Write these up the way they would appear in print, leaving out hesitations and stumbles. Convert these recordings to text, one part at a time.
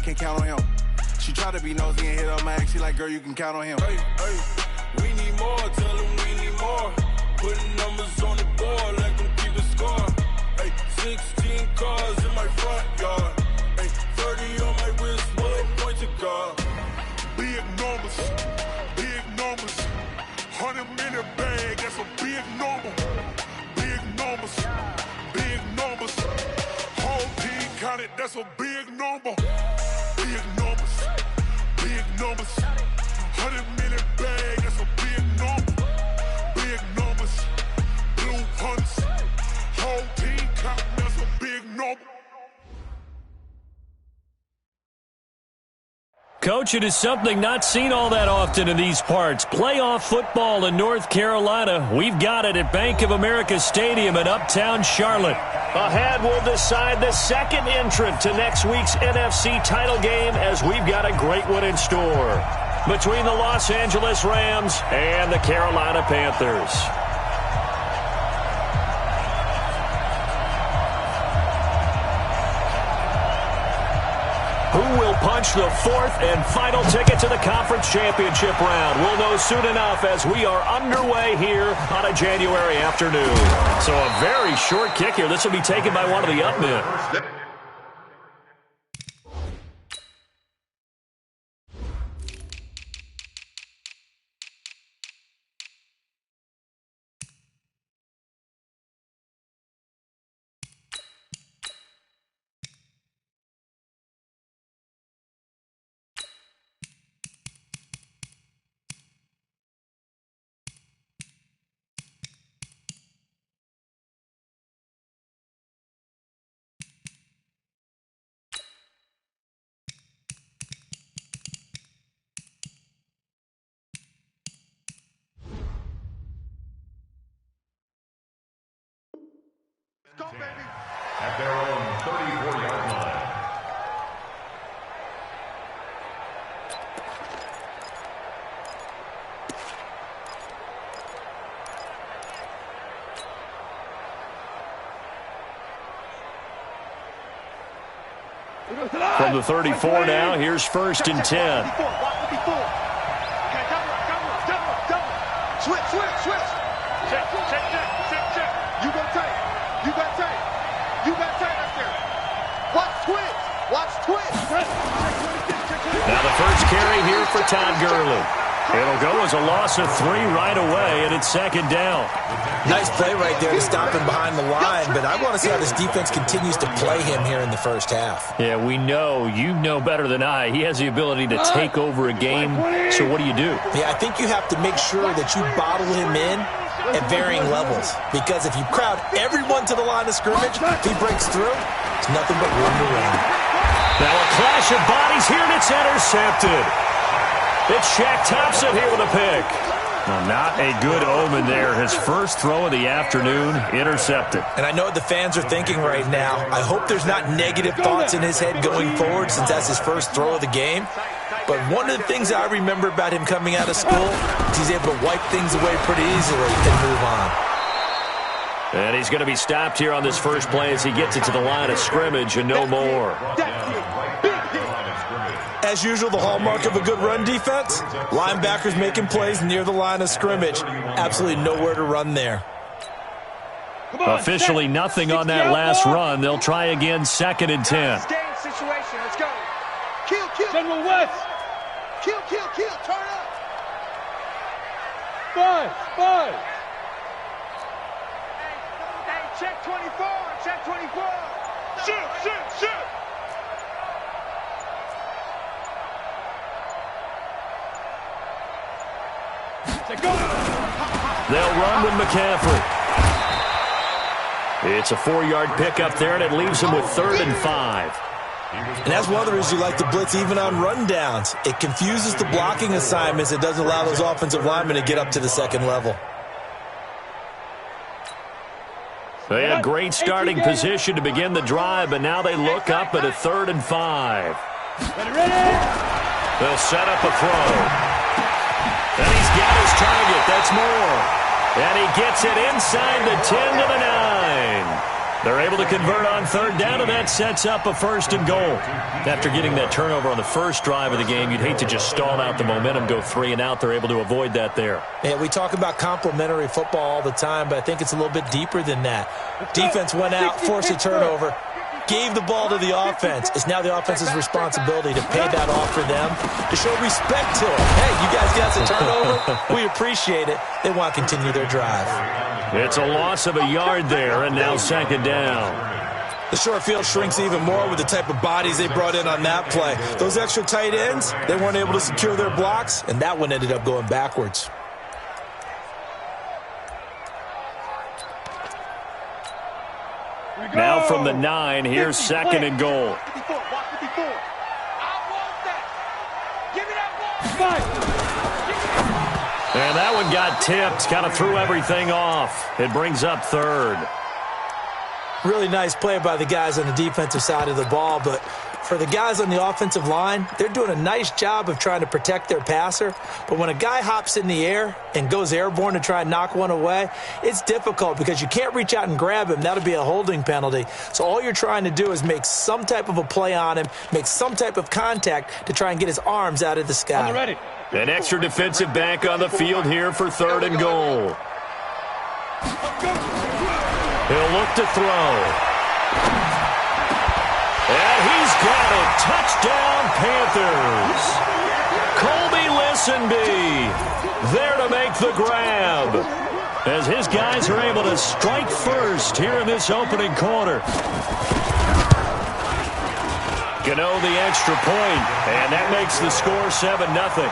can't count on him. She try to be nosy and hit up my ex. She like, girl, you can count on him. Hey, we need more, tell them we need more. Putting numbers on the board, let them keep the score. Hey, 16 cars in my front yard. Hey, 30 on my wrist, bullet point to God. Big numbers, 100-minute bag, that's a big number. Big numbers, whole team counted, that's a big number. Big numbers, 100-minute bag, that's a big number. Big numbers, blue hunts, whole team counting, that's a big number. Coach, it is something not seen all that often in these parts. Playoff football in North Carolina. We've got it at Bank of America Stadium in Uptown Charlotte. Ahead, we'll decide the second entrant to next week's NFC title game as we've got a great one in store between the Los Angeles Rams and the Carolina Panthers. Who will punch the fourth and final ticket to the conference championship round? We'll know soon enough as we are underway here on a January afternoon. So a very short kick here. This will be taken by one of the up men. Go, baby. At their own 34-yard line. From the 34 now, here's 1st and 10. Switch. Check. You got tight. You got tight up there. Watch twitch. Now the first carry here for Todd Gurley. It'll go as a loss of 3 right away, and it's 2nd down. Nice play right there to stop him behind the line, but I want to see how this defense continues to play him here in the first half. Yeah, we know. You know better than I. He has the ability to take over a game, so what do you do? Yeah, I think you have to make sure that you bottle him in at varying levels, because if you crowd everyone to the line of scrimmage, if he breaks through, it's nothing but room to run. Now a clash of bodies here, and it's intercepted. It's Shaq Thompson here with a pick. Well, not a good omen there. His first throw of the afternoon, intercepted. And I know what the fans are thinking right now. I hope there's not negative thoughts in his head going forward since that's his first throw of the game. But one of the things I remember about him coming out of school is he's able to wipe things away pretty easily and move on. And he's going to be stopped here on this first play as he gets it to the line of scrimmage and no more. As usual, the hallmark of a good run defense, linebackers making plays near the line of scrimmage. Absolutely nowhere to run there. Officially nothing on that last run. They'll try again, 2nd and 10. Game situation. Let's go. Kill. General West. Kill. Turn up. 5. Hey, check 24. Shoot. They'll run with McCaffrey. It's a 4-yard pickup there, and it leaves him with 3rd and 5. And that's one of the reasons you like to blitz even on rundowns. It confuses the blocking assignments. It doesn't allow those offensive linemen to get up to the second level. They had great starting position to begin the drive, but now they look up at a 3rd and 5. They'll set up a throw. And he's got his target. That's more. And he gets it inside the 10 to the 9. They're able to convert on third down, and that sets up a 1st and goal. After getting that turnover on the first drive of the game, you'd hate to just stall out the momentum, go 3 and out. They're able to avoid that there. Yeah, we talk about complementary football all the time, but I think it's a little bit deeper than that. Defense went out, forced a turnover, gave the ball to the offense. It's now the offense's responsibility to pay that off for them, to show respect to them. Hey, you guys got a turnover? We appreciate it. They want to continue their drive. It's a loss of a yard there, and now 2nd down. The short field shrinks even more with the type of bodies they brought in on that play. Those extra tight ends, they weren't able to secure their blocks, and that one ended up going backwards. Now from the 9, here's 2nd and goal. 54, walk 54. I want that. Give me that ball. And that one got tipped, kind of threw everything off. It brings up 3rd. Really nice play by the guys on the defensive side of the ball, but for the guys on the offensive line, they're doing a nice job of trying to protect their passer. But when a guy hops in the air and goes airborne to try and knock one away, it's difficult because you can't reach out and grab him. That'll be a holding penalty. So all you're trying to do is make some type of a play on him, make some type of contact to try and get his arms out of the sky. Ready. An extra defensive back on the field here for 3rd and goal. He'll look to throw. And he's got it. Touchdown, Panthers. Colby Listenby there to make the grab, as his guys are able to strike first here in this opening quarter. Gano the extra point, and that makes the score 7-0.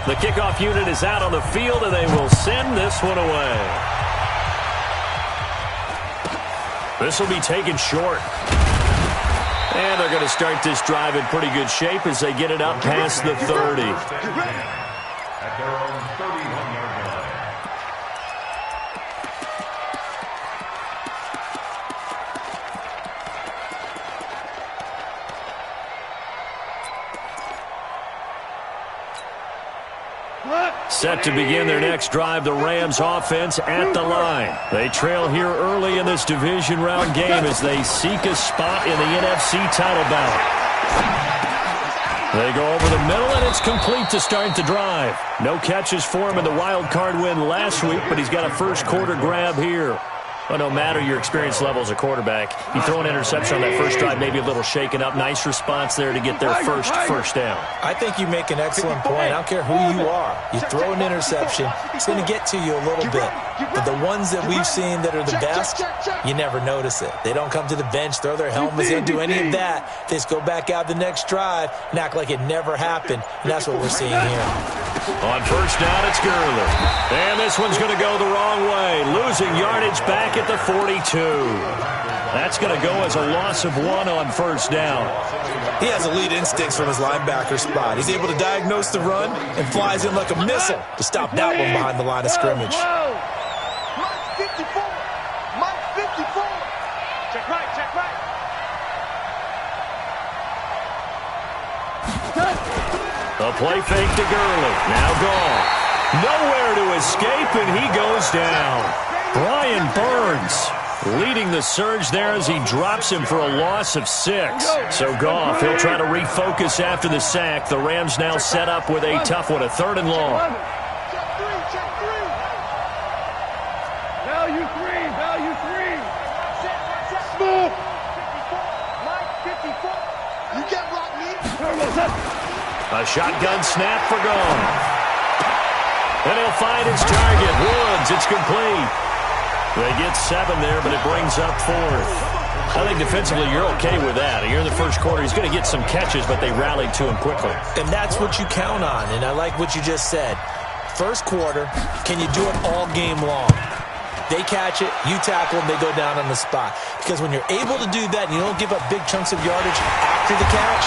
The kickoff unit is out on the field, and they will send this one away. This will be taken short. And they're going to start this drive in pretty good shape as they get it up past the 30. At their own 31-yard line. Set to begin their next drive, the Rams offense at the line. They trail here early in this division round game as they seek a spot in the NFC title bout. They go over the middle, and it's complete to start the drive. No catches for him in the wild card win last week, but he's got a first quarter grab here. Well, no matter your experience level as a quarterback, you throw an interception on that first drive, maybe a little shaken up. Nice response there to get their first down. I think you make an excellent point. I don't care who you are. You throw an interception, it's going to get to you a little bit. But the ones that we've seen that are the best, you never notice it. They don't come to the bench, throw their helmets, they don't do any of that. They just go back out the next drive and act like it never happened. And that's what we're seeing here. On first down, it's Gurley. And this one's going to go the wrong way. Losing yardage back at the 42. That's going to go as a loss of 1 on first down. He has elite instincts from his linebacker spot. He's able to diagnose the run and flies in like a missile to stop that one behind the line of scrimmage. Mike 54. Mike 54. Check right, check right. A play fake to Gurley. Now gone. Nowhere to escape, and he goes down. Brian Burns leading the surge there as he drops him for a loss of 6. So Goff, he'll try to refocus after the sack. The Rams now set up with a tough one, a 3rd and long. Check 3, check 3. Value 3, value 3. Move. 54. Mike 54. You get rock me. A shotgun snap for Goff. And he'll find his target. Woods, it's complete. They get 7 there, but it brings up 4th. I think defensively you're okay with that. Here in the first quarter, he's going to get some catches, but they rallied to him quickly. And that's what you count on, and I like what you just said. First quarter, can you do it all game long? They catch it, you tackle them, they go down on the spot. Because when you're able to do that and you don't give up big chunks of yardage after the catch,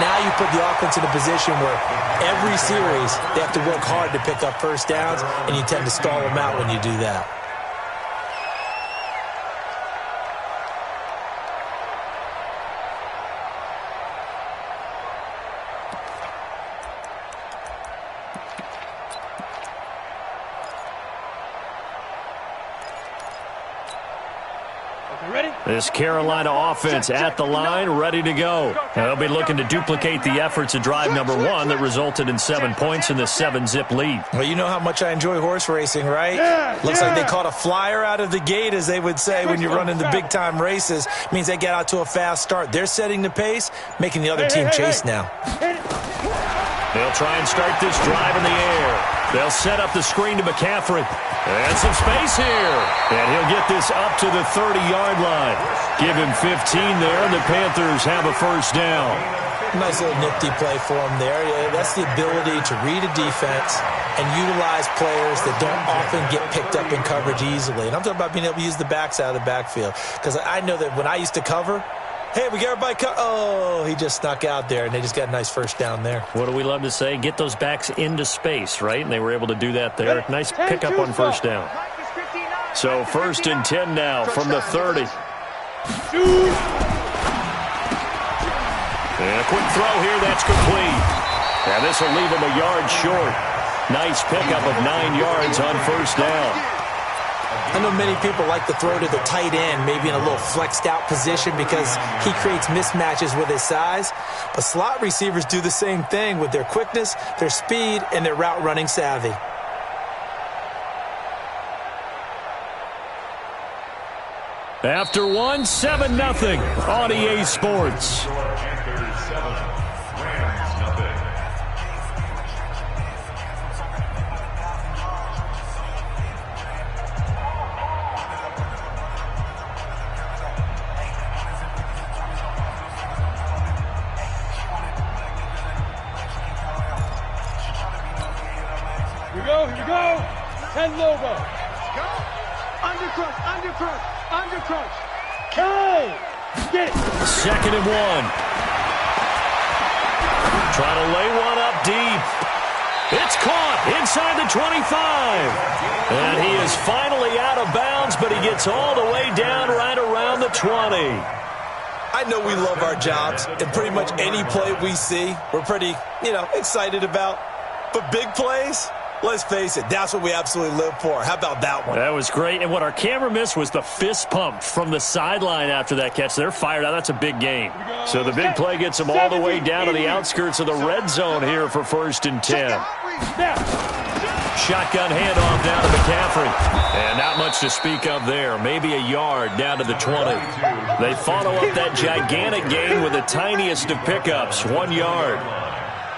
now you put the offense in a position where every series they have to work hard to pick up first downs, and you tend to stall them out when you do that. This Carolina offense at the line, ready to go. They'll be looking to duplicate the efforts of drive number 1 that resulted in 7 points in the 7-zip lead. Well, you know how much I enjoy horse racing, right? Looks like they caught a flyer out of the gate, as they would say when you're running the big-time races. Means they get out to a fast start. They're setting the pace, making the other team chase now. They'll try and start this drive in the air. They'll set up the screen to McCaffrey. And some space here. And he'll get this up to the 30-yard line. Give him 15 there, and the Panthers have a first down. Nice little nifty play for him there. Yeah, that's the ability to read a defense and utilize players that don't often get picked up in coverage easily. And I'm talking about being able to use the backs out of the backfield. Because I know that when I used to cover, hey, we got everybody oh, he just snuck out there, and they just got a nice first down there. What do we love to say? Get those backs into space, right? And they were able to do that there. Nice pickup on first down. So 1st and 10 now from the 30. And a quick throw here, that's complete. And this will leave him a yard short. Nice pickup of 9 yards on first down. I know many people like to throw to the tight end, maybe in a little flexed out position because he creates mismatches with his size. But slot receivers do the same thing with their quickness, their speed, and their route running savvy. After 1, 7-0 on EA Sports. Here we go. 10 logo. Go. Undercrunch. Hey! Get it. 2nd and 1. Trying to lay one up deep. It's caught inside the 25. And he is finally out of bounds, but he gets all the way down right around the 20. I know we love our jobs, and pretty much any play we see, we're pretty, excited about. But big plays, let's face it, that's what we absolutely live for. How about that one? That was great. And what our camera missed was the fist pump from the sideline after that catch. They're fired out. That's a big game. So the big play gets them all the way down to the outskirts of the red zone here for 1st and 10. Shotgun handoff down to McCaffrey. And not much to speak of there. Maybe a yard down to the 20. They follow up that gigantic gain with the tiniest of pickups, 1 yard.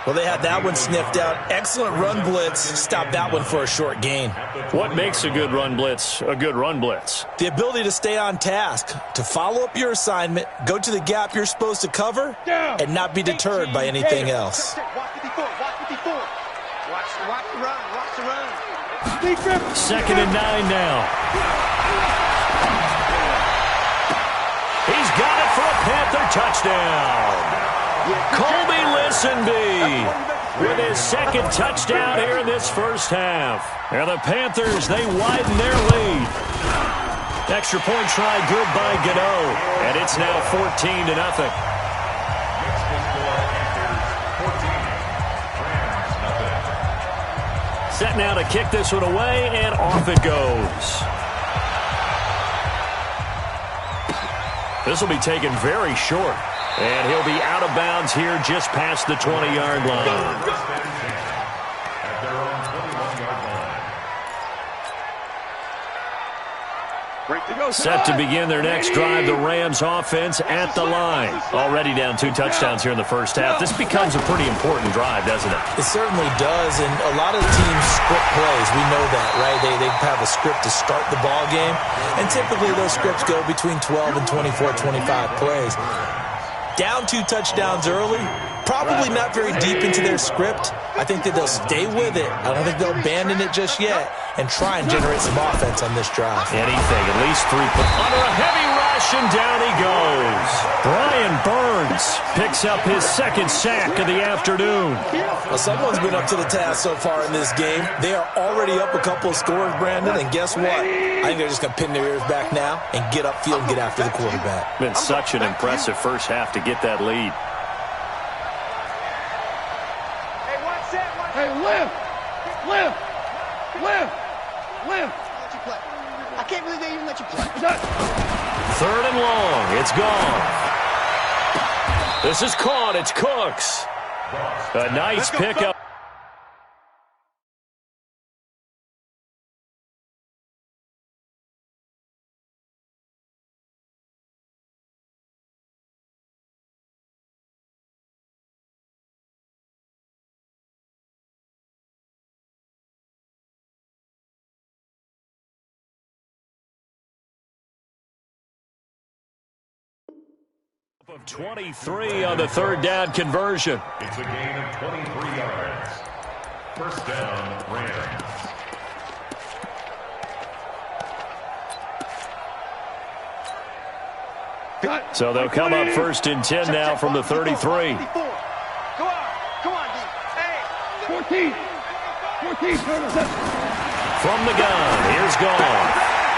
Well, they had that one sniffed out. Excellent run blitz. Stopped that one for a short gain. What makes a good run blitz a good run blitz? The ability to stay on task, to follow up your assignment, go to the gap you're supposed to cover, and not be deterred by anything else. Watch the run. 2nd and 9 now. He's got it for a Panther touchdown. Colby Listenby with his 2nd touchdown here in this first half. And the Panthers, they widen their lead. Extra point try good by Godot. And it's now 14-0. Set now to kick this one away, and off it goes. This will be taken very short. And he'll be out of bounds here just past the 20-yard line. Set to begin their next drive, the Rams offense at the line. Already down 2 touchdowns here in the first half. This becomes a pretty important drive, doesn't it? It certainly does, and a lot of teams script plays. We know that, right? They have a script to start the ball game, and typically those scripts go between 12 and 24, 25 plays. Down 2 touchdowns early, probably not very deep into their script. I think that they'll stay with it. I don't think they'll abandon it just yet and try and generate some offense on this drive. Anything, at least 3 points. Under a heavy rush, and down he goes. Brian Burns picks up his 2nd sack of the afternoon. Well, someone's been up to the task so far in this game. They are already up a couple of scores, Brandon, and guess what? I think they're just going to pin their ears back now and get upfield and get after the quarterback. Been such an impressive first half to get that lead. Hey, lift. I can't believe they even let you play. 3rd and long. It's gone. This is caught. It's Cooks. A nice pickup. Of 23 on the 3rd down conversion. It's a gain of 23 yards. First down, Rams. So they'll come up 1st and 10 now from the 33. Go on, hey, 14. From the gun, here's Gone.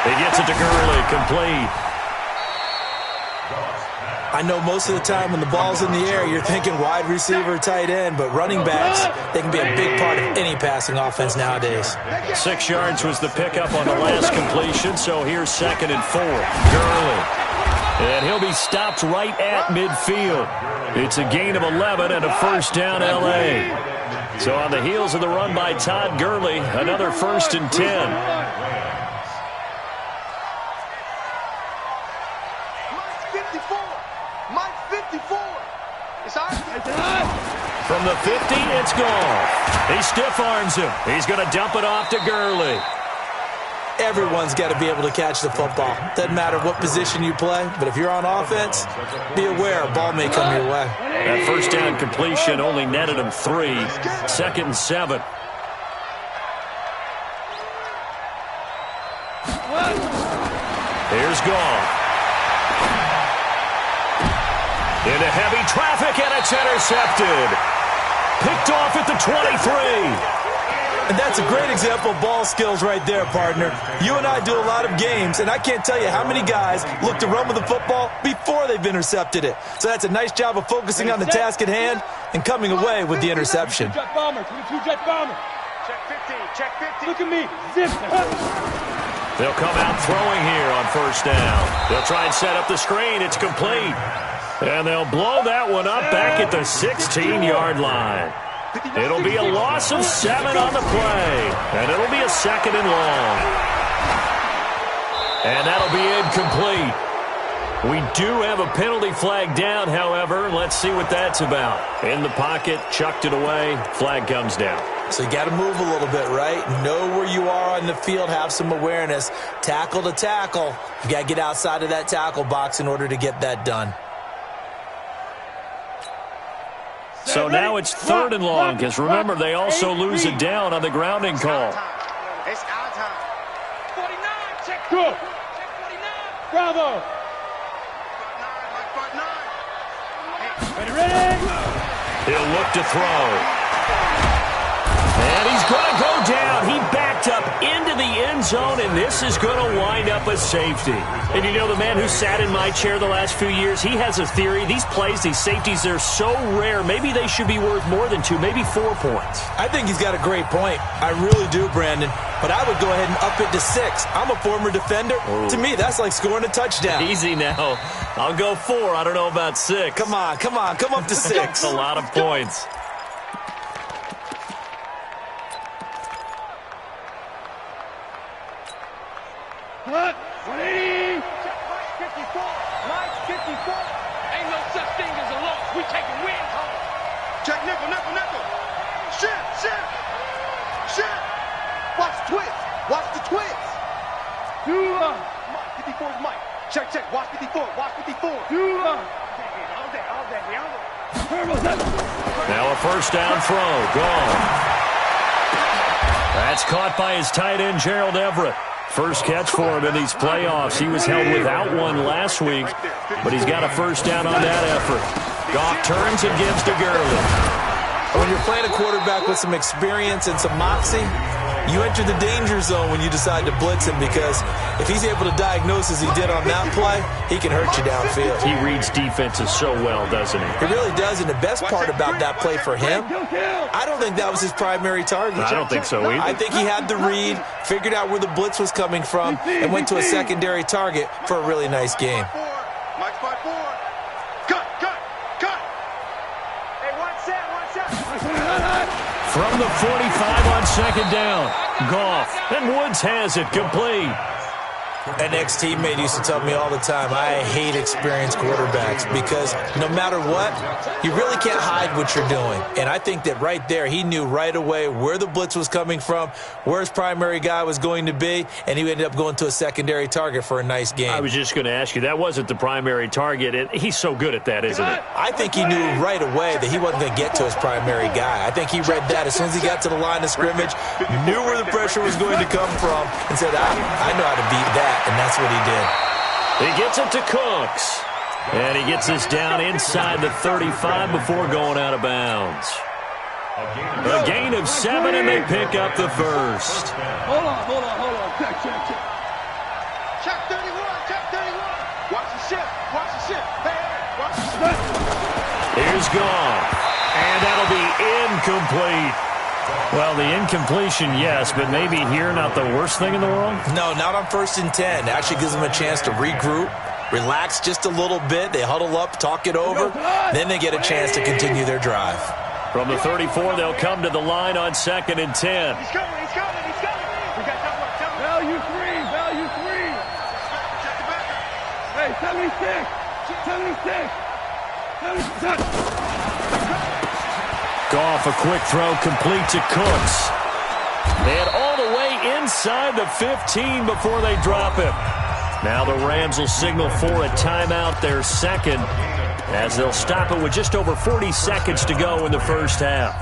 He gets it to Gurley, complete. I know most of the time when the ball's in the air, you're thinking wide receiver, tight end, but running backs, they can be a big part of any passing offense nowadays. 6 yards was the pickup on the last completion, so here's 2nd and 4. Gurley. And he'll be stopped right at midfield. It's a gain of 11 and a 1st down L.A. So on the heels of the run by Todd Gurley, another 1st and 10. From the 50, it's gone. He stiff arms him. He's going to dump it off to Gurley. Everyone's got to be able to catch the football. Doesn't matter what position you play, but if you're on offense, be aware a ball may come your way. That 1st down completion only netted him 3. 2nd and 7. Here's Gone. Into heavy traffic, and it's intercepted. Picked off at the 23. And that's a great example of ball skills right there, partner. You and I do a lot of games, and I can't tell you how many guys look to run with the football before they've intercepted it. So that's a nice job of focusing on the task at hand and coming away with the interception. Jet bomber. Check 15. Look at me. Zip. They'll come out throwing here on 1st down. They'll try and set up the screen. It's complete. And they'll blow that one up back at the 16-yard line. It'll be a loss of 7 on the play. And it'll be a 2nd and long. And that'll be incomplete. We do have a penalty flag down, however. Let's see what that's about. In the pocket, chucked it away. Flag comes down. So you got to move a little bit, right? Know where you are on the field, have some awareness. Tackle to tackle. You got to get outside of that tackle box in order to get that done. So now it's 3rd and long, because remember, they also lose it down on the grounding call. It's our time. 49, check 49. Bravo. 49. Ready? He'll look to throw. And he's going to go down. He backed up into the end zone, and this is going to wind up a safety. And you know, the man who sat in my chair the last few years, he has a theory. These plays, these safeties, they're so rare. Maybe they should be worth more than 2, maybe 4 points. I think he's got a great point. I really do, Brandon. But I would go ahead and up it to 6. I'm a former defender. Ooh. To me, that's like scoring a touchdown. Easy now. I'll go 4. I don't know about 6. Come on. Come up to 6. A lot of points. What? 180. Mike 54. Ain't no such thing as a loss. We taking wins home. Check nickel. Shift. Watch the twist. Mike 54 is Mike. Check. Watch 54. All day. Now a 1st down throw. Gone. That's caught by his tight end, Gerald Everett. First catch for him in these playoffs. He was held without one last week, but he's got a 1st down on that effort. Goff turns and gives to Gurley. When you're playing a quarterback with some experience and some moxie, you enter the danger zone when you decide to blitz him, because if he's able to diagnose as he did on that play, he can hurt you downfield. He reads defenses so well, doesn't he? He really does, and the best part about that play for him, I don't think that was his primary target. I don't think so either. I think he had the read, figured out where the blitz was coming from, and went to a secondary target for a really nice game. Mike's 5-4. Cut. Hey, one set. From the 45 on second down, Goff, and Woods has it complete. An ex-teammate used to tell me all the time, I hate experienced quarterbacks, because no matter what, you really can't hide what you're doing. And I think that right there, he knew right away where the blitz was coming from, where his primary guy was going to be, and he ended up going to a secondary target for a nice game. I was just going to ask you, that wasn't the primary target, and he's so good at that, isn't he? I think he knew right away that he wasn't going to get to his primary guy. I think he read that as soon as he got to the line of scrimmage, knew where the pressure was going to come from, and said, I know how to beat that. And that's what he did. He gets it to Cooks. And he gets this down inside the 35 before going out of bounds. A gain of 7, and they pick up the first. Hold on. Check. Check 31. Watch the ship. Hey, watch the ship. Here's Goff. And that'll be incomplete. Well, the incompletion, yes, but maybe here not the worst thing in the world? No, not on 1st and 10. It actually gives them a chance to regroup, relax just a little bit. They huddle up, talk it over. Then they get a chance to continue their drive. From the 34, they'll come to the line on 2nd and 10. He's coming. We got double. Value three. Hey, 76. Goff, a quick throw, complete to Cooks. And all the way inside the 15 before they drop him. Now the Rams will signal for a timeout, their second, as they'll stop it with just over 40 seconds to go in the first half.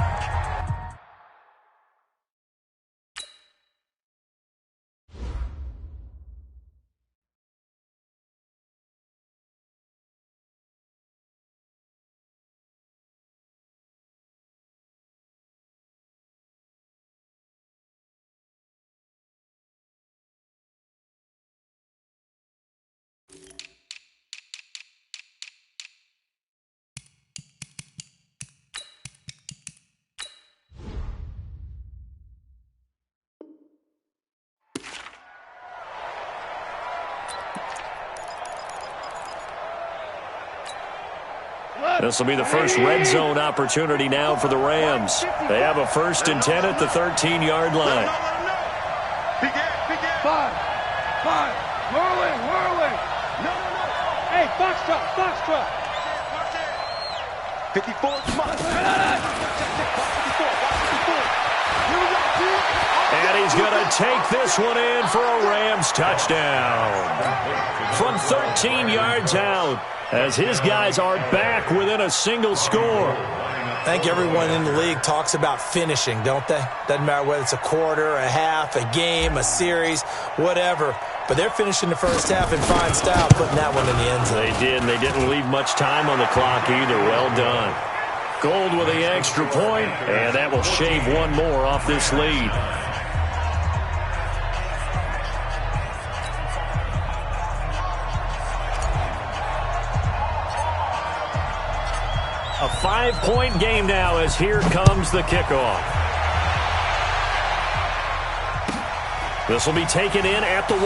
This will be the first red zone opportunity now for the Rams. They have a 1st and 10 at the 13-yard line. Five. Whirling. No. Hey, Foxtrot. 54, come on. And he's going to take this one in for a Rams touchdown. From 13 yards out, as his guys are back within a single score. I think everyone in the league talks about finishing, don't they? Doesn't matter whether it's a quarter, a half, a game, a series, whatever. But they're finishing the first half in fine style, putting that one in the end zone. They did, and they didn't leave much time on the clock either. Well done. Gold with the extra point, and that will shave one more off this lead. A 5-point game now as here comes the kickoff. This will be taken in at the 1.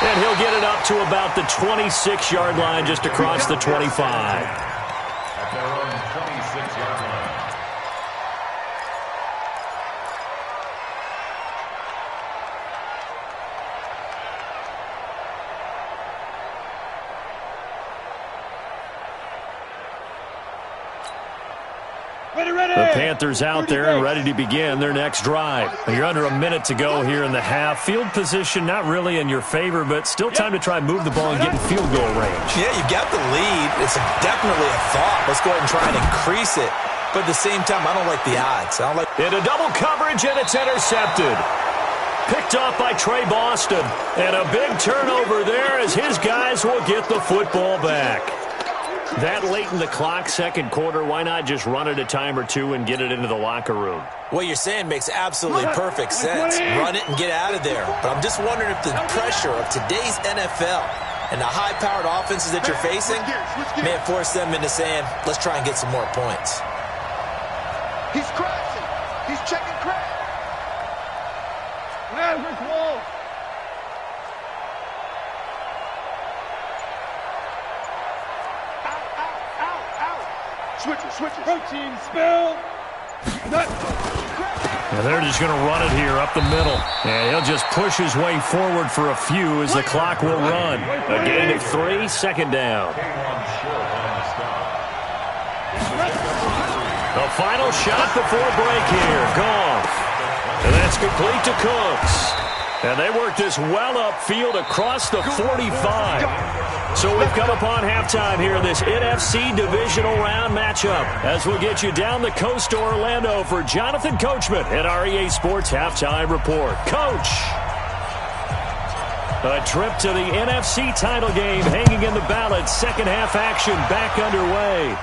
And he'll get it up to about the 26-yard line, just across the 25. At their own 26-yard line. The Panthers out there and ready to begin their next drive. You're under a minute to go here in the half. Field position not really in your favor, but still time to try and move the ball and get in field goal range. Yeah, you got the lead. It's definitely a thought. Let's go ahead and try and increase it. But at the same time, I don't like the odds. Into double coverage, and it's intercepted. Picked off by Trey Boston. And a big turnover there as his guys will get the football back. That late in the clock, second quarter, why not just run it a time or two and get it into the locker room? What you're saying makes absolutely perfect sense. Run it and get out of there. But I'm just wondering if the pressure of today's NFL and the high-powered offenses that you're facing may have forced them into saying, let's try and get some more points. He's crashing. He's checking crash. Where's Wall? Switches. Protein spill. And they're just going to run it here up the middle. And he'll just push his way forward for a few as the clock will run. A gain of 3, second down. The final shot before break here. Gone. And that's complete to Cooks. And they work this well upfield across the 45. So we've come upon halftime here in this NFC divisional round matchup as we'll get you down the coast to Orlando for Jonathan Coachman at our EA Sports Halftime Report. Coach, a trip to the NFC title game hanging in the balance. Second half action back underway.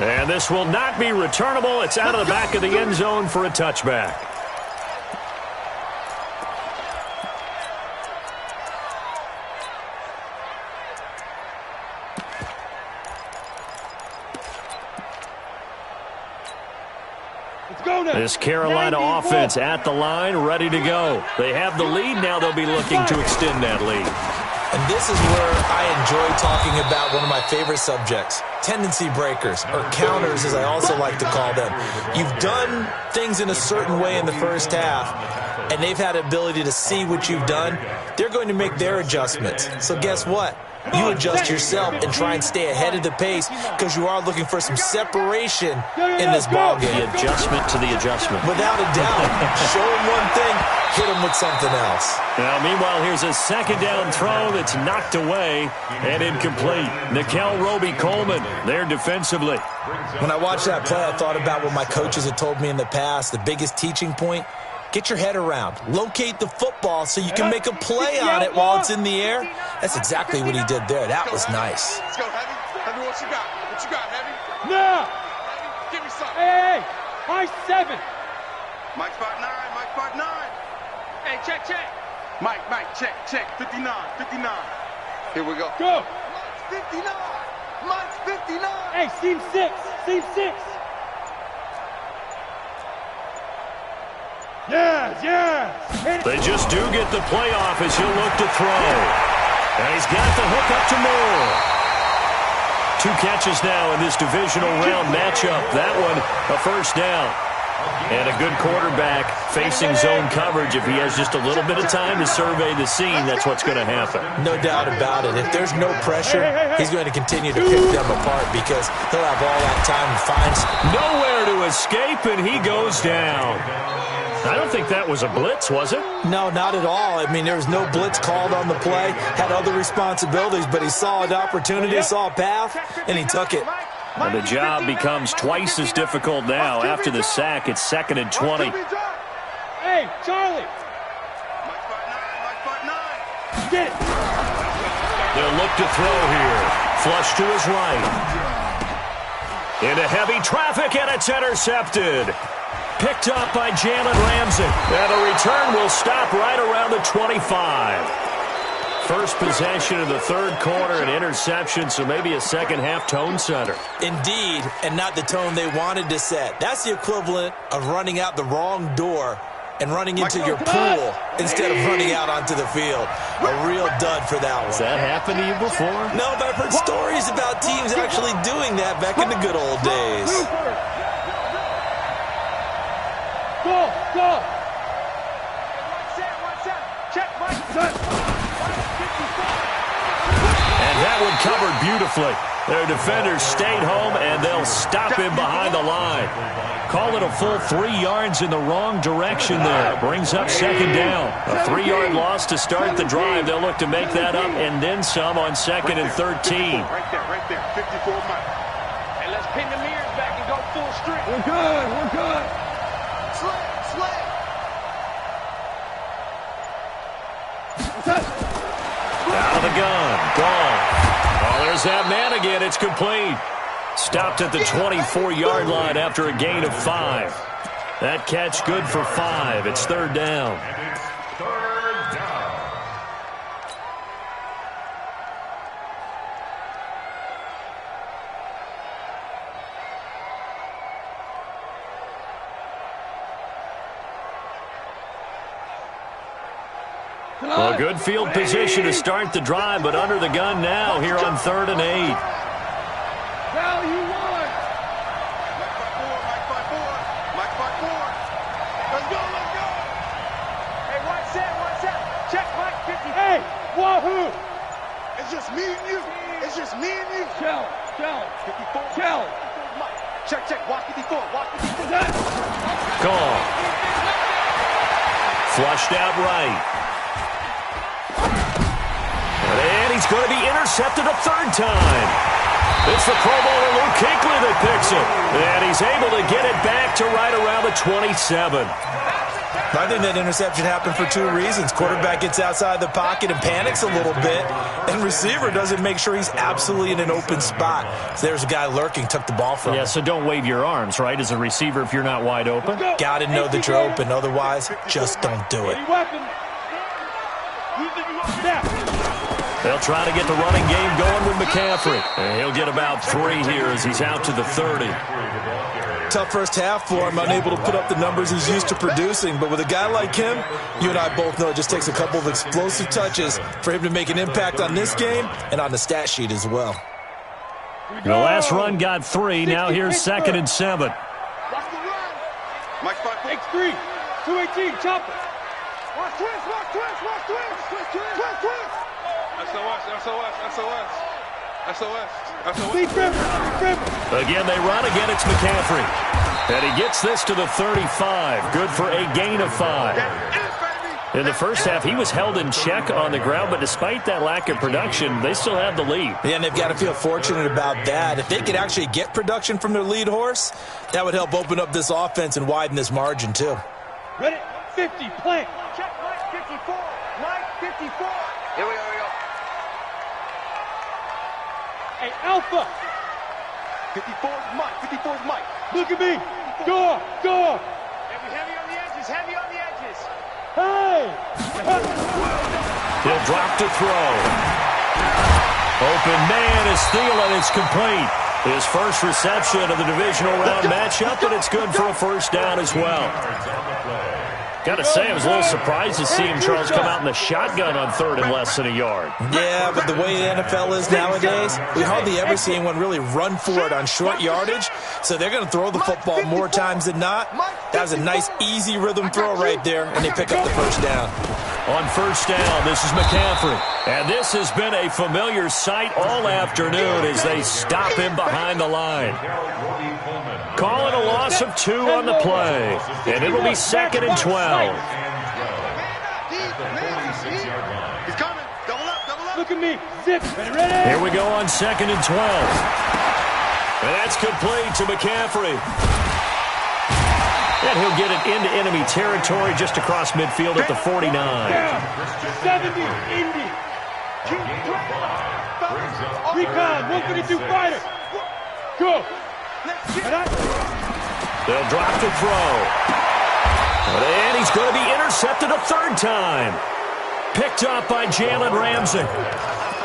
And this will not be returnable. It's out of the back of the end zone for a touchback. This Carolina offense at the line, ready to go. They have the lead. Now they'll be looking to extend that lead. And this is where I enjoy talking about one of my favorite subjects, tendency breakers, or counters as I also like to call them. You've done things in a certain way in the first half, and they've had the ability to see what you've done. They're going to make their adjustments. So guess what? You adjust yourself and try and stay ahead of the pace because you are looking for some separation in this ballgame. The adjustment to the adjustment. Without a doubt. Show them one thing, hit them with something else. Now, meanwhile, here's a second down throw that's knocked away and incomplete. Nickel Roby-Coleman there defensively. When I watched that play, I thought about what my coaches had told me in the past. The biggest teaching point, get your head around. Locate the football so you can make a play on it while it's in the air. That's exactly what he did there. That was nice. Let's go, Heavy. Heavy, what you got? What you got, Heavy? No! Heavy, give me something. Hey! Mike 7. Mike 5'9", Mike 5'9". Hey, check. Mike, check. 59. Here we go. Go! Mike's 59. Hey, seam 6. Yes. They just do get the play off as he'll look to throw. And he's got the hook up to Moore. 2 catches now in this divisional round matchup. That one, a first down. And a good quarterback facing zone coverage. If he has just a little bit of time to survey the scene, that's what's going to happen. No doubt about it. If there's no pressure, he's going to continue to pick them apart because he'll have all that time to find nowhere to escape, and he goes down. I don't think that was a blitz, was it? No, not at all. I mean, there was no blitz called on the play. Had other responsibilities, but he saw an opportunity, saw a path, and he took it. And the job becomes twice as difficult now. After the sack, it's 2nd and 20. Hey, Charlie. Mike 5'9". Get it. They'll look to throw here. Flush to his right. Into heavy traffic, and it's intercepted. Picked up by Jalen Ramsey. And the return will stop right around the 25. First possession of the third quarter, an interception, so maybe a second-half tone setter. Indeed, and not the tone they wanted to set. That's the equivalent of running out the wrong door and running into your pool instead of running out onto the field. A real dud for that one. Has that happened to you before? No, but I've heard stories about teams actually doing that back in the good old days. Go! Check, Mike. And that one covered beautifully. Their defenders stayed home, and they'll stop him behind the line. Call it a full 3 yards in the wrong direction there. Brings up second down. A 3-yard loss to start the drive. They'll look to make that up and then some on 2nd and 13. Right there. 54 Mike. Hey, let's pin the mirrors back and go full strength. We're good. Slay. Out of the gun. Gone. Oh, there There's that man again. It's complete. Stopped at the 24-yard line after a gain of 5. That catch good for 5. It's third down. And it's third down. Well, good field position to start the drive, but under the gun now here on 3rd and 8. Now you won. Mike 5-4. Let's go. Hey, watch that. Check Mike 50. Hey, wahoo! It's just me and you. Challenge. 54. Challenge. Mike. Check. Watch 54. Gone. Flushed out right. And he's going to be intercepted a third time. It's the Pro Bowler Luke Kuechly that picks it. And he's able to get it back to right around the 27. I think that interception happened for 2 reasons. Quarterback gets outside the pocket and panics a little bit, and receiver doesn't make sure he's absolutely in an open spot. So there's a guy lurking, took the ball from him. Yeah, so don't wave your arms, right, as a receiver if you're not wide open. Got to know that you're open. Otherwise, just don't do it. They'll try to get the running game going with McCaffrey. And he'll get about 3 here as he's out to the 30. Tough first half for him, unable to put up the numbers he's used to producing. But with a guy like him, you and I both know it just takes a couple of explosive touches for him to make an impact on this game and on the stat sheet as well. The last run got 3. Now here's 2nd and 7. Watch the run. Mike 5-4. X3. 218. Chopper. Watch twist. SOS. Lead Trevor. Again, they run. Again, it's McCaffrey. And he gets this to the 35. Good for a gain of 5. In the first half, he was held in check on the ground, but despite that lack of production, they still have the lead. Yeah, and they've got to feel fortunate about that. If they could actually get production from their lead horse, that would help open up this offense and widen this margin, too. Ready? 50. Plant. Check Mike 54. Mike 54. Here we go. Hey, Alpha. 54's Mike. Look at me. Go. Heavy on the edges. Hey. He'll drop to throw. Open man is Thielen. It's complete. His first reception of the divisional round matchup, and it's good for a first down as well. Got to say, I was a little surprised to see him, Charles, come out in the shotgun on 3rd and less than a yard. Yeah, but the way the NFL is nowadays, we hardly ever see anyone really run for it on short yardage, so they're going to throw the football more times than not. That was a nice, easy rhythm throw right there, and they pick up the first down. On first down, this is McCaffrey. And this has been a familiar sight all afternoon as they stop him behind the line. Calling a loss of 2 on the play. And it'll be 2nd and 12. He's coming. Double up. Look at me. Zip. Ready. Here we go on 2nd and 12. And that's complete to McCaffrey. And he'll get it into enemy territory just across midfield at the 49. 70. Indy. Recon. 152 fighter. Go. They'll drop to throw. And he's going to be intercepted a 3rd time. Picked up by Jalen Ramsey.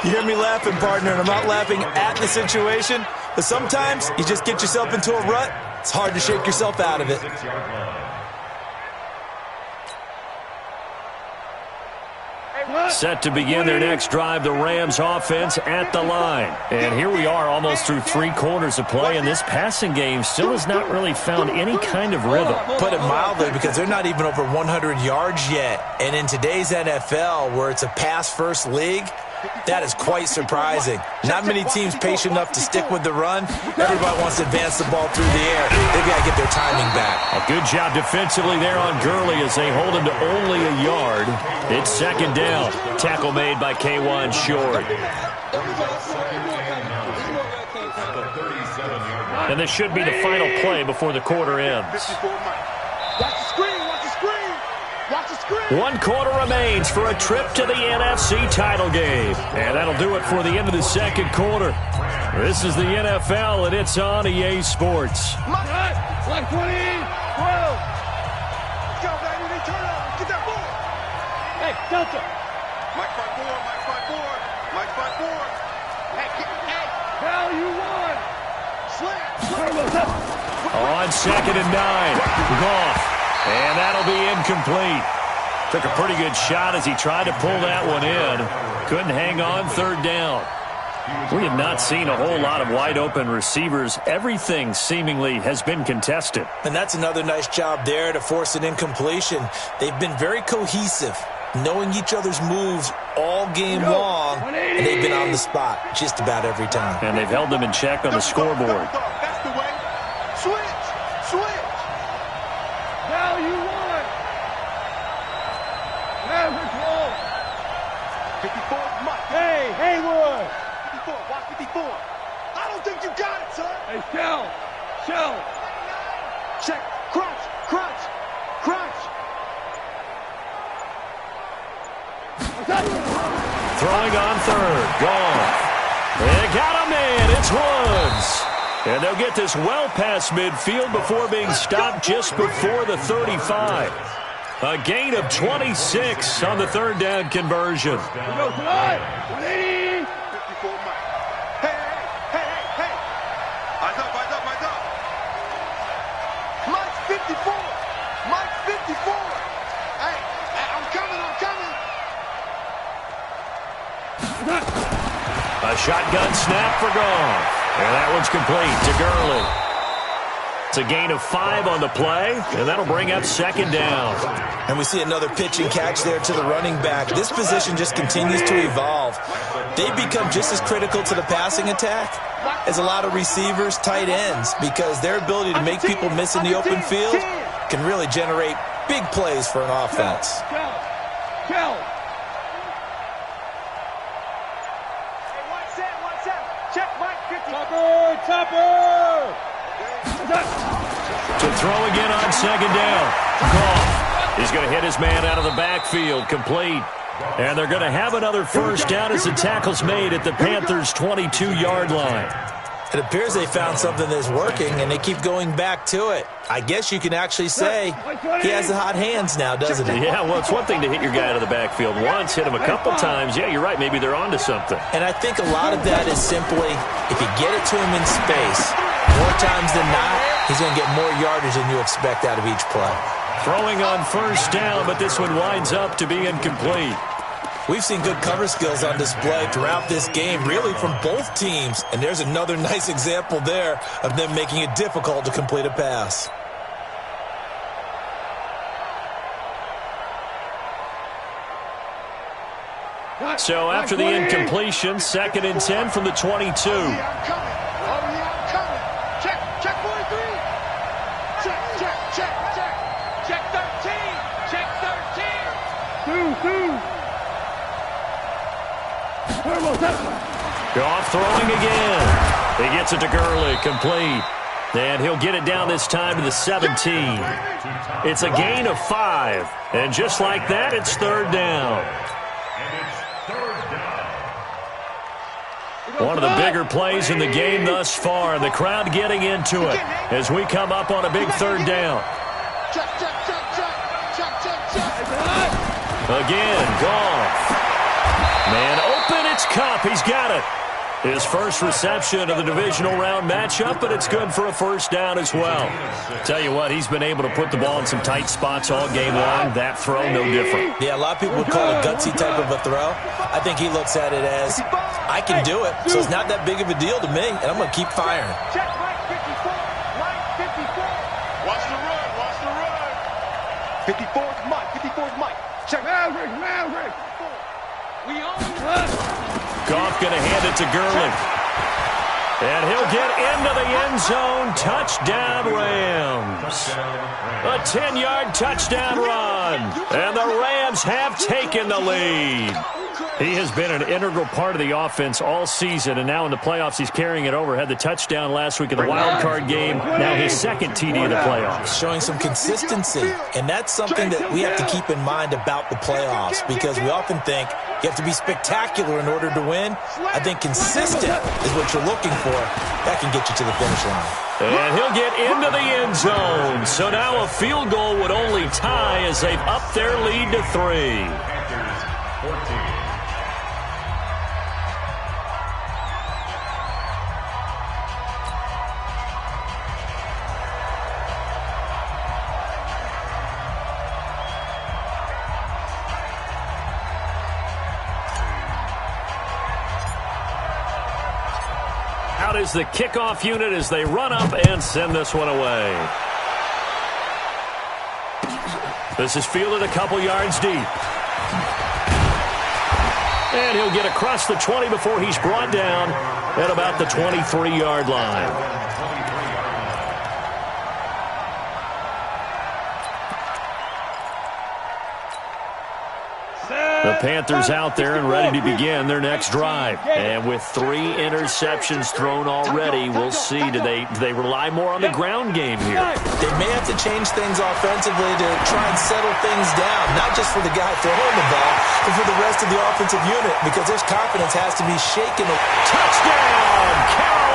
You hear me laughing, partner, and I'm not laughing at the situation, but sometimes you just get yourself into a rut. It's hard to shake yourself out of it. Set to begin their next drive, the Rams offense at the line. And here we are almost through 3 quarters of play, and this passing game still has not really found any kind of rhythm. Put it mildly, because they're not even over 100 yards yet. And in today's NFL, where it's a pass-first league, that is quite surprising. Not many teams patient enough to stick with the run. Everybody wants to advance the ball through the air. They've got to get their timing back. A good job defensively there on Gurley as they hold him to only a yard. It's 2nd down. Tackle made by K'Wan Short. And this should be the final play before the quarter ends. Watch the screen. 1 quarter remains for a trip to the NFC title game. And that'll do it for the end of the second quarter. This is the NFL, and it's on EA Sports. Like 20, 12. Let's go, baby. They turn up. Get that ball. Hey, Delta. Mike 5-4, Mike 5-4, Mike 5-4. Hey, hey. Hell, you won. Slam. On 2nd and 9. Goff. And that'll be incomplete. Took a pretty good shot as he tried to pull that one in. Couldn't hang on 3rd down. We have not seen a whole lot of wide-open receivers. Everything seemingly has been contested. And that's another nice job there to force an incompletion. They've been very cohesive, knowing each other's moves all game long, and they've been on the spot just about every time. And they've held them in check on the scoreboard. That's the way. Switch. Switch. Now you won. Average roll. 54, Mike. Hey, Haywood. 54, watch 54. I don't think you got it, son. Hey, Shell. Check. Crunch. Throwing on 3rd. Gone. They got a man. It's Woods. And they'll get this well past midfield before being stopped just before the 35. A gain of 26 on the 3rd down conversion. We go tonight. 180. 54, Mike. Hey. Eyes up. Mike's 54. Hey, I'm coming. A shotgun snap for Goff. And that one's complete to Gurley. It's a gain of 5 on the play, and that'll bring up 2nd down. And we see another pitch and catch there to the running back. This position just continues to evolve. They become just as critical to the passing attack as a lot of receivers, tight ends, because their ability to make people miss in the open field can really generate big plays for an offense. Kill. Check, Mike. 50. Topper. To throw again on 2nd down. Goff. He's going to hit his man out of the backfield. Complete. And they're going to have another 1st down as the tackle's made at the Panthers' 22-yard line. It appears they found something that's working, and they keep going back to it. I guess you can actually say he has the hot hands now, doesn't he? Yeah, well, it's one thing to hit your guy out of the backfield once, hit him a couple times. Yeah, you're right. Maybe they're onto something. And I think a lot of that is simply if you get it to him in space, more times than not, he's going to get more yardage than you expect out of each play. Throwing on 1st down, but this one winds up to be incomplete. We've seen good cover skills on display throughout this game, really from both teams. And there's another nice example there of them making it difficult to complete a pass. So after the incompletion, 2nd and 10 from the 22. I'm coming. Check 43. Check 13. Two. Goff throwing again. He gets it to Gurley, complete. And he'll get it down this time to the 17. It's a gain of 5. And just like that, it's 3rd down. One of the bigger plays in the game thus far, and the crowd getting into it as we come up on a big 3rd down. Check. Again, Goff. Man open, it's Kupp. He's got it. His first reception of the divisional round matchup, but it's good for a 1st down as well. Tell you what, he's been able to put the ball in some tight spots all game long. That throw, no different. Yeah, a lot of people would call it a gutsy type of a throw. I think he looks at it as, I can do it, so it's not that big of a deal to me, and I'm going to keep firing. Check Mike 54. Watch the run. 54's Mike. Check. Maverick. We own it. Goff going to hand it to Gurley. And he'll get into the end zone. Touchdown, Rams. A 10-yard touchdown run. And the Rams have taken the lead. He has been an integral part of the offense all season, and now in the playoffs he's carrying it over. Had the touchdown last week in the wild card game. Now his second TD of the playoffs. Showing some consistency, and that's something that we have to keep in mind about the playoffs, because we often think you have to be spectacular in order to win. I think consistent is what you're looking for. That can get you to the finish line. And he'll get into the end zone. So now a field goal would only tie as they've upped their lead to 3. Panthers 14. Out is the kickoff unit as they run up and send this one away. This is fielded a couple yards deep. And he'll get across the 20 before he's brought down at about the 23-yard line. The Panthers out there and ready to begin their next drive. And with 3 interceptions thrown already, we'll see. Do they rely more on the ground game here? They may have to change things offensively to try and settle things down, not just for the guy throwing the ball, but for the rest of the offensive unit, because their confidence has to be shaken. Touchdown, Carolina!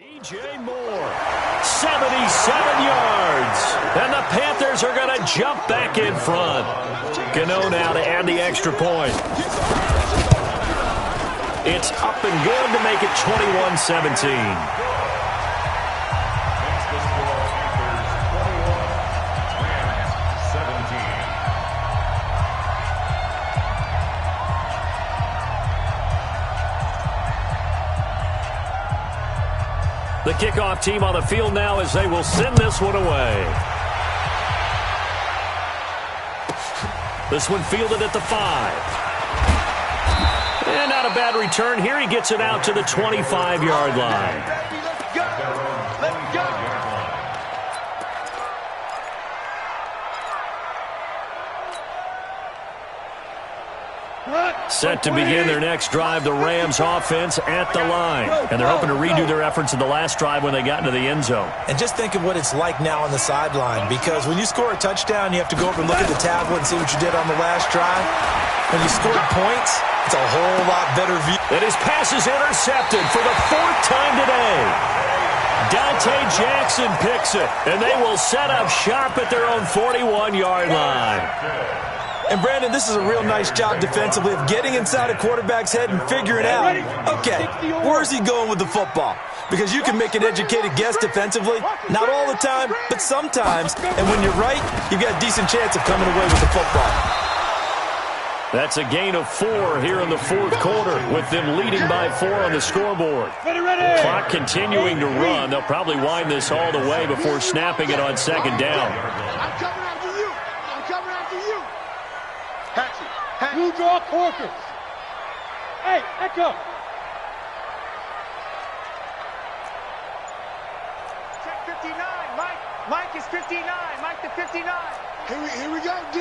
DJ Moore, 77 yards. And the Panthers are going to jump back in front. Gano now to add the extra point. It's up and good to make it 21-17. The kickoff team on the field now as they will send this one away. This one fielded at the 5. And not a bad return here. He gets it out to the 25-yard line. Let's go. Let's go. Set to begin their next drive, the Rams offense at the line. And they're hoping to redo their efforts in the last drive when they got into the end zone. And just think of what it's like now on the sideline, because when you score a touchdown, you have to go over and look at the tablet and see what you did on the last drive. When you scored points, it's a whole lot better view. And his pass is intercepted for the 4th time today. Dante Jackson picks it, and they will set up shop at their own 41-yard line. And, Brandon, this is a real nice job defensively of getting inside a quarterback's head and figuring out, okay, where's he going with the football? Because you can make an educated guess defensively, not all the time, but sometimes. And when you're right, you've got a decent chance of coming away with the football. That's a gain of 4 here in the 4th quarter, with them leading by 4 on the scoreboard. Clock continuing to run. They'll probably wind this all the way before snapping it on 2nd down. I'm coming after you. I'm coming after you. Hatchet. You draw corkers. Hey, Echo. Check 59. Mike is 59. Mike to 59. Here we go, D.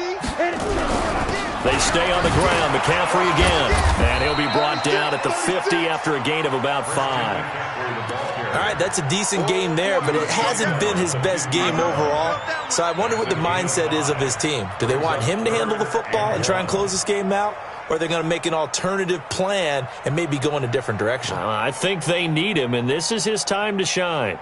They stay on the ground. McCaffrey again. And he'll be brought down at the 50 after a gain of about 5. All right, that's a decent game there, but it hasn't been his best game overall. So I wonder what the mindset is of his team. Do they want him to handle the football and try and close this game out? Or are they going to make an alternative plan and maybe go in a different direction? I think they need him, and this is his time to shine.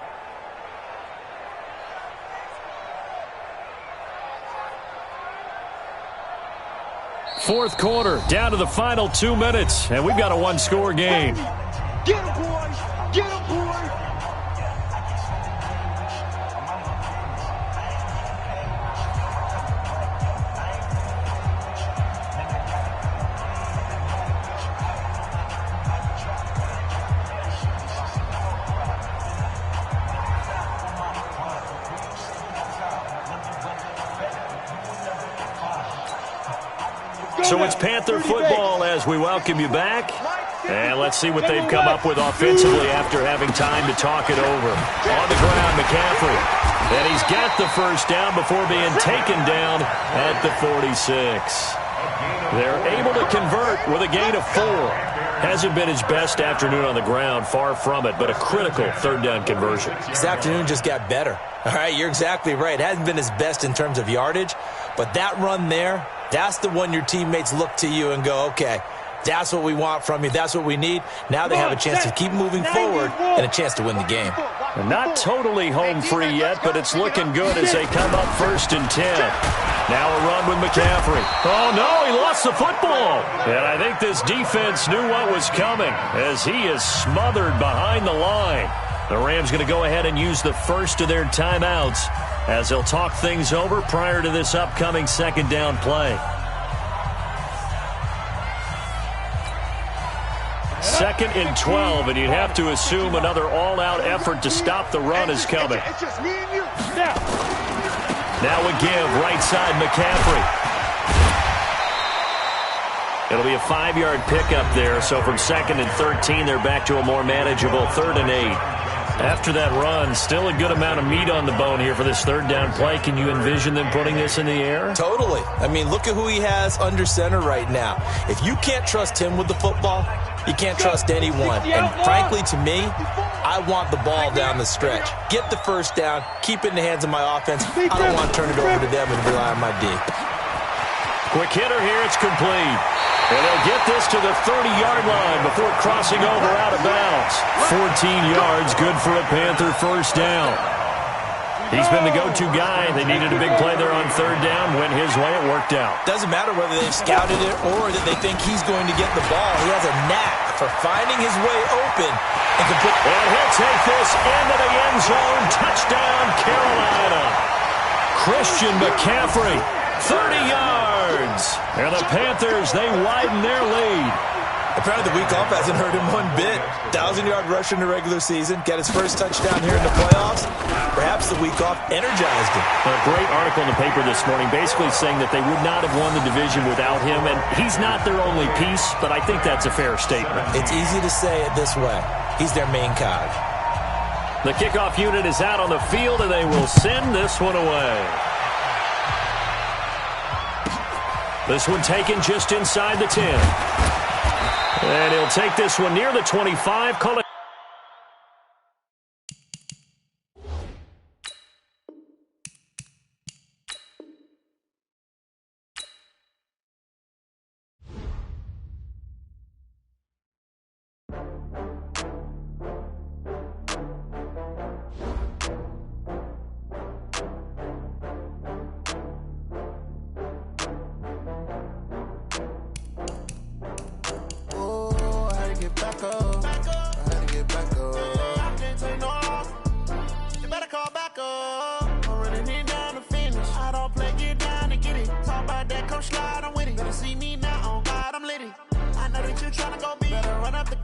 Fourth quarter, down to the final 2 minutes, and we've got a one-score game. Get him, boys. Get him, boys. So it's Panther football as we welcome you back. And let's see what they've come up with offensively after having time to talk it over. On the ground, McCaffrey. And he's got the first down before being taken down at the 46. They're able to convert with a gain of 4. Hasn't been his best afternoon on the ground, far from it, but a critical third down conversion. This afternoon just got better. All right, you're exactly right. It hasn't been his best in terms of yardage, but that run there, that's the one your teammates look to you and go, okay, that's what we want from you. That's what we need. Now they have a chance to keep moving forward and a chance to win the game. Not totally home free yet, but it's looking good as they come up 1st and 10. Now a run with McCaffrey. Oh, no, he lost the football. And I think this defense knew what was coming as he is smothered behind the line. The Rams going to go ahead and use the first of their timeouts as they'll talk things over prior to this upcoming second down play. 2nd and 12, and you'd have to assume another all-out effort to stop the run is coming. It's just me and you. Now a give, right side, McCaffrey. It'll be a 5-yard pickup there, so from 2nd and 13, they're back to a more manageable 3rd and 8. After that run, still a good amount of meat on the bone here for this third down play. Can you envision them putting this in the air? Totally. I mean, look at who he has under center right now. If you can't trust him with the football, you can't trust anyone. And frankly, to me, I want the ball down the stretch. Get the first down, keep it in the hands of my offense. I don't want to turn it over to them and rely on my D. Quick hitter here, it's complete. And they'll get this to the 30-yard line before crossing over out of bounds. 14 yards, good for a Panther first down. He's been the go-to guy. They needed a big play there on 3rd down. Went his way, it worked out. Doesn't matter whether they've scouted it or that they think he's going to get the ball. He has a knack for finding his way open. And he'll take this into the end zone. Touchdown, Carolina. Christian McCaffrey, 30 yards. And the Panthers, they widen their lead. Apparently the week off hasn't hurt him one bit. 1,000-yard rusher in the regular season. Got his first touchdown here in the playoffs. Perhaps the week off energized him. A great article in the paper this morning basically saying that they would not have won the division without him. And he's not their only piece, but I think that's a fair statement. It's easy to say it this way. He's their main cog. The kickoff unit is out on the field, and they will send this one away. This one taken just inside the 10. And he'll take this one near the 25. Call it. Slide, I'm with it. Better see me now, on God, I'm litty. I know that you tryna go big. Better run up the